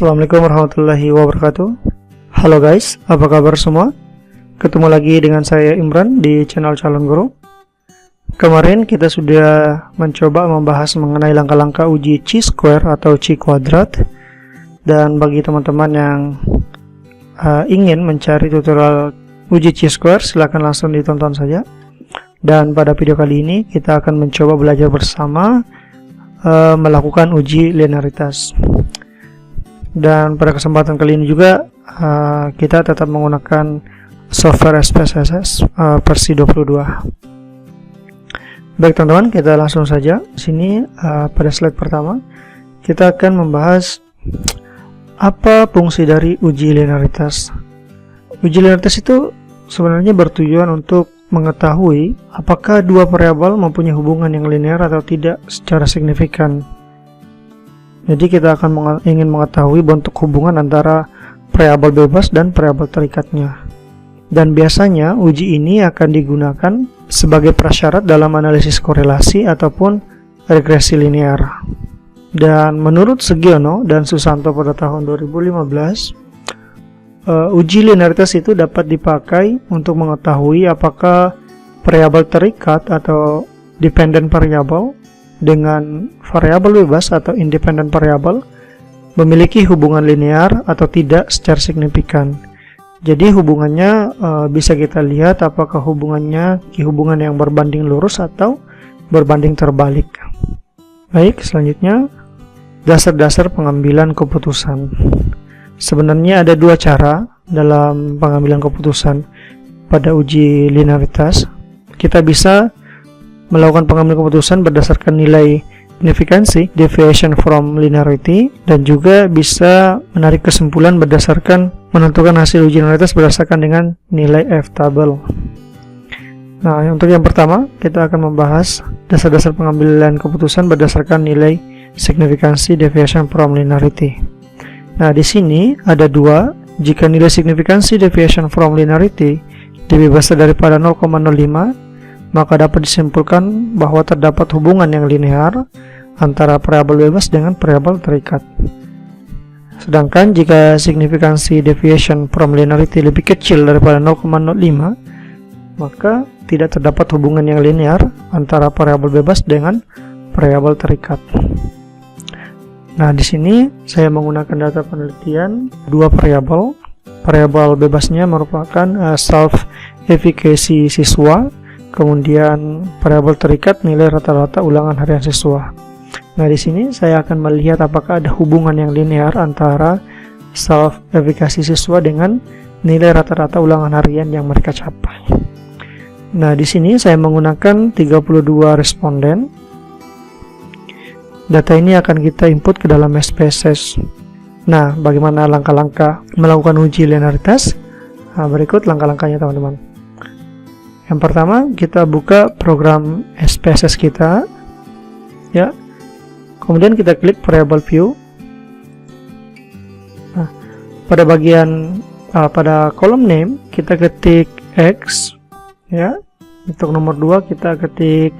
Assalamualaikum warahmatullahi wabarakatuh. Halo guys, apa kabar semua? Ketemu lagi dengan saya Imran di channel Calon Guru. Kemarin kita sudah mencoba membahas mengenai langkah-langkah uji chi-square atau chi-kuadrat. Dan bagi teman-teman yang ingin mencari tutorial uji chi-square, silahkan langsung ditonton saja. Dan pada video kali ini kita akan mencoba belajar bersama melakukan uji linearitas. Dan pada kesempatan kali ini juga kita tetap menggunakan software SPSS versi 22. Baik teman-teman, kita langsung saja. Sini pada slide pertama kita akan membahas apa fungsi dari uji linearitas. Uji linearitas itu sebenarnya bertujuan untuk mengetahui apakah dua variabel mempunyai hubungan yang linear atau tidak secara signifikan. Jadi kita akan ingin mengetahui bentuk hubungan antara variabel bebas dan variabel terikatnya. Dan biasanya uji ini akan digunakan sebagai prasyarat dalam analisis korelasi ataupun regresi linear. Dan menurut Sugiono dan Susanto pada tahun 2015, uji linearitas itu dapat dipakai untuk mengetahui apakah variabel terikat atau dependent variable dengan variabel bebas atau independent variable memiliki hubungan linear atau tidak secara signifikan. Jadi hubungannya bisa kita lihat apakah hubungan yang berbanding lurus atau berbanding terbalik. Baik, selanjutnya dasar-dasar pengambilan keputusan. Sebenarnya ada dua cara dalam pengambilan keputusan pada uji linearitas. Kita bisa melakukan pengambilan keputusan berdasarkan nilai signifikansi, deviation from linearity, dan juga bisa menarik kesimpulan berdasarkan menentukan hasil uji linearitas berdasarkan dengan nilai F-table. Nah, untuk yang pertama, kita akan membahas dasar-dasar pengambilan keputusan berdasarkan nilai signifikansi, deviation from linearity. Nah, di sini ada dua. Jika nilai signifikansi deviation from linearity lebih besar daripada 0,05, maka dapat disimpulkan bahwa terdapat hubungan yang linear antara variabel bebas dengan variabel terikat. Sedangkan jika signifikansi deviation from linearity lebih kecil daripada 0,05, maka tidak terdapat hubungan yang linear antara variabel bebas dengan variabel terikat. Nah, di sini saya menggunakan data penelitian dua variabel. Variabel bebasnya merupakan self-efficacy siswa, kemudian variabel terikat nilai rata-rata ulangan harian siswa. Nah, di sini saya akan melihat apakah ada hubungan yang linear antara self-efficacy siswa dengan nilai rata-rata ulangan harian yang mereka capai. Nah, di sini saya menggunakan 32 responden. Data ini akan kita input ke dalam SPSS. Nah, bagaimana langkah-langkah melakukan uji linearitas? Nah, berikut langkah-langkahnya teman-teman. Yang pertama, kita buka program SPSS kita, ya. Kemudian kita klik variable view. Nah, pada bagian pada kolom name kita ketik X, ya. Untuk nomor 2 kita ketik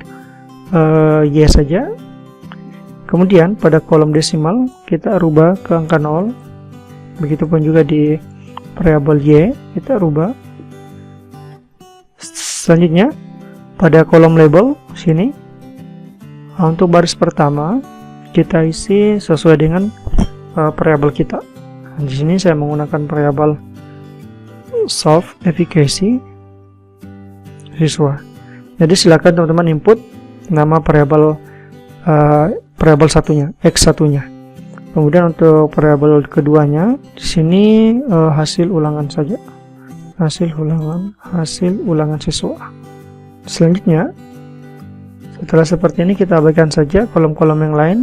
Y saja. Kemudian pada kolom desimal kita rubah ke angka 0. Begitupun juga di variable Y kita rubah. Selanjutnya pada kolom label sini, untuk baris pertama kita isi sesuai dengan variabel kita. Di sini saya menggunakan variabel self-efficacy siswa. Jadi silakan teman-teman input nama variabel satunya, X satunya. Kemudian untuk variabel keduanya di sini hasil ulangan saja. Hasil ulangan siswa. Selanjutnya, setelah seperti ini kita abaikan saja kolom-kolom yang lain,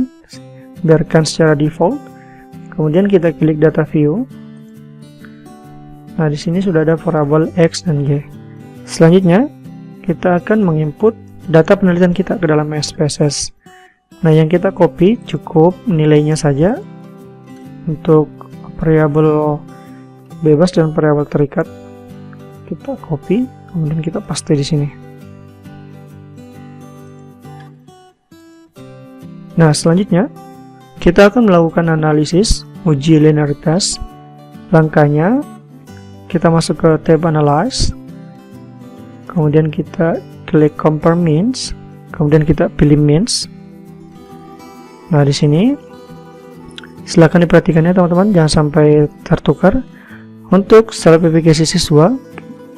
biarkan secara default. Kemudian kita klik data view. Nah, di sini sudah ada variabel X dan Y. Selanjutnya, kita akan menginput data penelitian kita ke dalam SPSS. Nah, yang kita copy cukup nilainya saja untuk variabel bebas dan variabel terikat. Kita copy, kemudian kita paste di sini. Nah, selanjutnya kita akan melakukan analisis uji linearitas. Langkahnya, kita masuk ke tab Analyze, kemudian kita klik Compare Means, kemudian kita pilih Means. Nah, di sini silakan diperhatikannya teman-teman, jangan sampai tertukar. Untuk self efficacy siswa,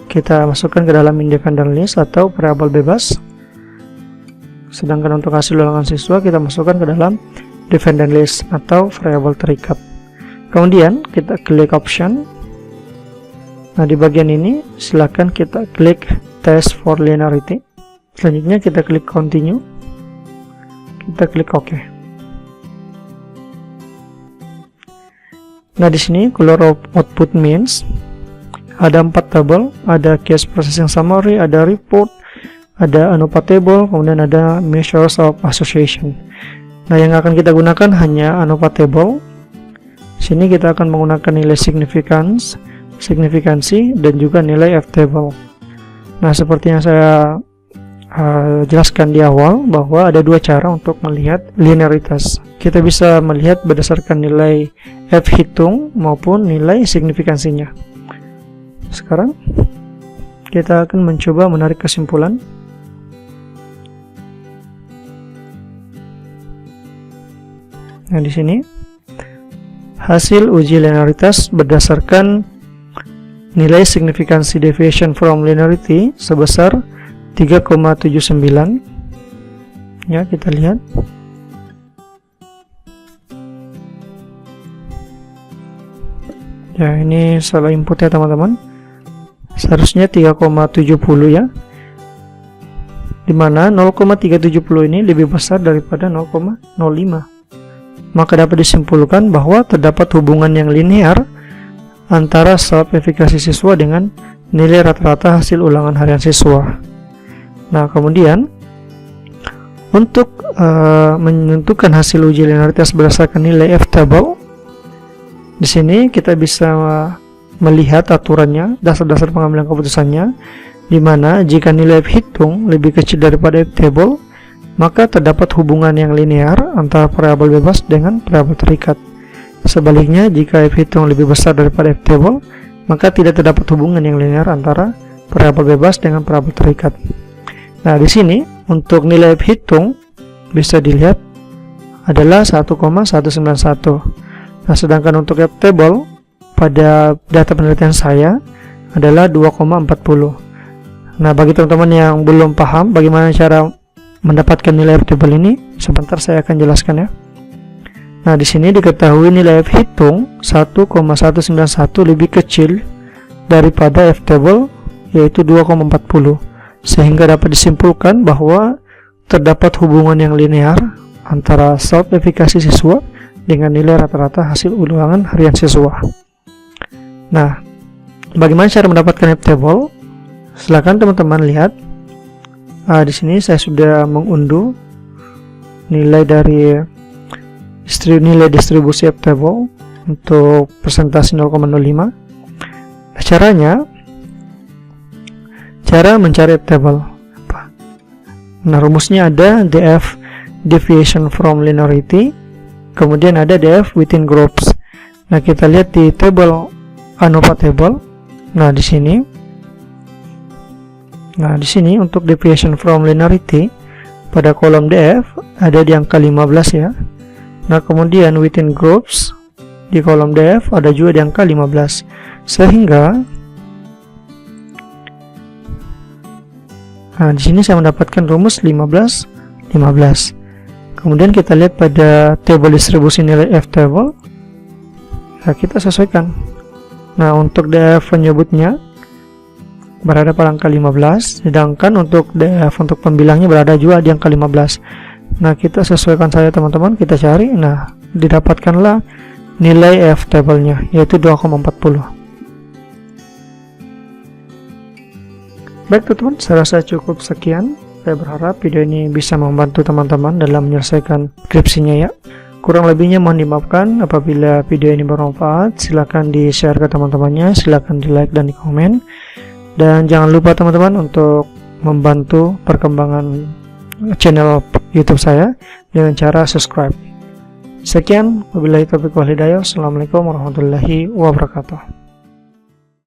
kita masukkan ke dalam independent list atau variabel bebas. Sedangkan untuk hasil ulangan siswa, kita masukkan ke dalam dependent list atau variabel terikat. Kemudian kita klik Option. Nah, di bagian ini silakan kita klik Test for Linearity. Selanjutnya kita klik Continue. Kita klik OK. Nah, di sini keluar output means ada 4 tabel, ada case processing summary, ada report, ada ANOVA table, kemudian ada measures of association. Nah, yang akan kita gunakan hanya ANOVA table. Sini kita akan menggunakan nilai signifikansi dan juga nilai F table. Nah, seperti yang saya jelaskan di awal, bahwa ada 2 cara untuk melihat linearitas. Kita bisa melihat berdasarkan nilai F hitung maupun nilai signifikansinya. Sekarang kita akan mencoba menarik kesimpulan. Nah, di sini hasil uji linearitas berdasarkan nilai signifikansi deviation from linearity sebesar 3,79. Ya, kita lihat. Ya, ini salah input ya teman-teman. Seharusnya 3,70 ya. Dimana 0,370 ini lebih besar daripada 0,05. Maka dapat disimpulkan bahwa terdapat hubungan yang linear antara self efficacy siswa dengan nilai rata-rata hasil ulangan harian siswa. Nah, kemudian untuk menentukan hasil uji linearitas berdasarkan nilai F table, di sini kita bisa melihat aturannya, dasar-dasar pengambilan keputusannya, di mana jika nilai F hitung lebih kecil daripada F table, maka terdapat hubungan yang linear antara variabel bebas dengan variabel terikat. Sebaliknya, jika F hitung lebih besar daripada F table, maka tidak terdapat hubungan yang linear antara variabel bebas dengan variabel terikat. Nah, di sini untuk nilai F hitung bisa dilihat adalah 1,191. Nah, sedangkan untuk F table pada data penelitian saya adalah 2,40. Nah, bagi teman-teman yang belum paham bagaimana cara mendapatkan nilai F table ini, sebentar saya akan jelaskan ya. Nah, di sini diketahui nilai F hitung 1,191 lebih kecil daripada F table, yaitu 2,40, sehingga dapat disimpulkan bahwa terdapat hubungan yang linear antara self efficacy siswa dengan nilai rata-rata hasil ulangan harian siswa. Nah, bagaimana cara mendapatkan F table? Silakan teman-teman lihat. Di sini saya sudah mengunduh nilai dari nilai distribusi F table untuk presentasi 0,05. Nah, cara mencari F table apa? Nah, rumusnya ada df deviation from linearity, kemudian ada df within groups. Nah, kita lihat di table ANOVA table. Nah, di sini untuk deviation from linearity pada kolom df ada di angka 15 ya. Nah, kemudian within groups di kolom df ada juga di angka 15. Sehingga di sini saya mendapatkan rumus 15. Kemudian kita lihat pada table distribusi nilai F table. Nah, kita sesuaikan. Nah, untuk df penyebutnya berada pada angka 15, sedangkan untuk df untuk pembilangnya berada juga di angka 15. Nah, kita sesuaikan saja teman-teman, kita cari. Nah, didapatkanlah nilai F table-nya, yaitu 2,40. Baik teman-teman, saya rasa cukup sekian. Saya berharap video ini bisa membantu teman-teman dalam menyelesaikan skripsinya ya. Kurang lebihnya mohon dimaafkan. Apabila video ini bermanfaat, silakan di-share ke teman-temannya, silakan di-like dan di-komen. Dan jangan lupa teman-teman untuk membantu perkembangan channel YouTube saya dengan cara subscribe. Sekian, wabillahi taufiq wal hidayah. Assalamualaikum warahmatullahi wabarakatuh.